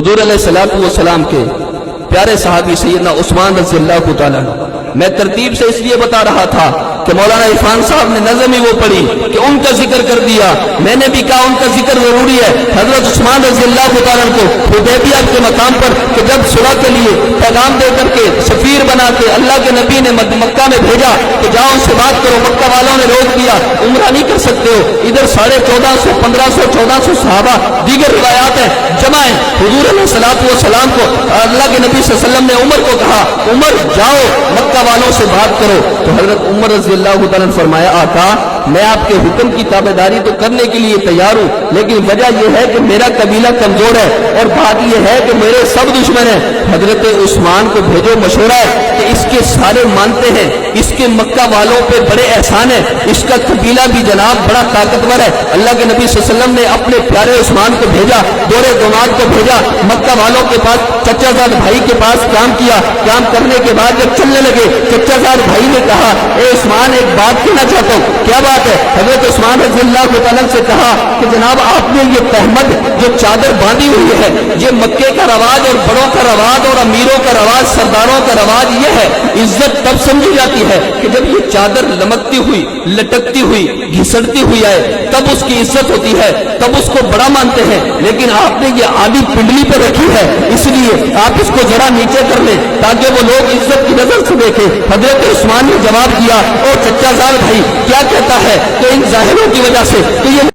हुजूर अलैहिस्सलाम के प्यारे सहाबी सैयदना उस्मान रज़ियल्लाहु तआला अन्हु, मैं तरतीब से इसलिए बता रहा था कि मौलाना इरफान साहब ने नज़म ही वो पढ़ी कि उनका जिक्र कर दिया, मैंने भी कहा उनका जिक्र जरूरी है। हजरत उस्मान रज़ियल्लाहु तआला अन्हु को हुदैबिया के मकाम पर कि जब सुलह के लिए पैगाम दे करके सफीर बना के अल्लाह के नबी ने मक्का में भेजा कि जाओ उनसे बात करो, मक्का वालों ने रोक दिया, उम्रा नहीं कर सकते हो। इधर 1450, 1500, 1400 सहाबा दीगर रिवायात है जमा है। हुजूर अलैहिस्सलाम को अल्लाह के नबी सल्लल्लाहु अलैहि वसल्लम ने उमर को कहा, उमर जाओ मक्का वालों से बात करो। तो हजरत उमर रज़ियल्लाहु तआला ने फरमाया, आका मैं आपके हुक्म की ताबेदारी तो करने के लिए तैयार हूँ, लेकिन वजह यह है कि मेरा कबीला कमजोर है और बात यह है कि मेरे सब दुश्मन हैं। हजरत उस्मान को भेजो, मशवरा है कि इसके सारे मानते हैं, इसके मक्का वालों पे बड़े एहसान है, इसका कबीला भी जनाब बड़ा ताकतवर है। अल्लाह के नबी सल्लल्लाहु अलैहि वसल्लम ने अपने प्यारे उस्मान को भेजा, दोरे दोमाद को भेजा मक्का वालों के पास, चचाजाद भाई के पास काम किया। काम करने के बाद जब चलने लगे, चचाजाद भाई ने कहा, ए उस्मान एक बात कहना चाहता हूँ। क्या बात है? हजरत उस्मान रज़ियल्लाहु तआला से कहा कि जनाब आपने ये तहमद जो चादर बांधी हुई है, ये मक्के का रवाज और बड़ों का रवाज और अमीरों का रवाज, सरदारों का रवाज ये है। इज्जत तब समझी जाती है कि जब ये चादर लमकती हुई, लटकती हुई, घिसड़ती हुई आए, तब उसकी इज्जत होती है, तब उसको बड़ा मानते हैं। लेकिन आपने ये आधी पिंडली पर रखी है, इसलिए आप इसको जरा नीचे कर लें ताकि वो लोग इज्जत की नजर से देखें। हजरत उस्मान ने जवाब दिया, ओ चचाजाद भाई क्या कहता है कि इन जाहिरों की वजह से तो ये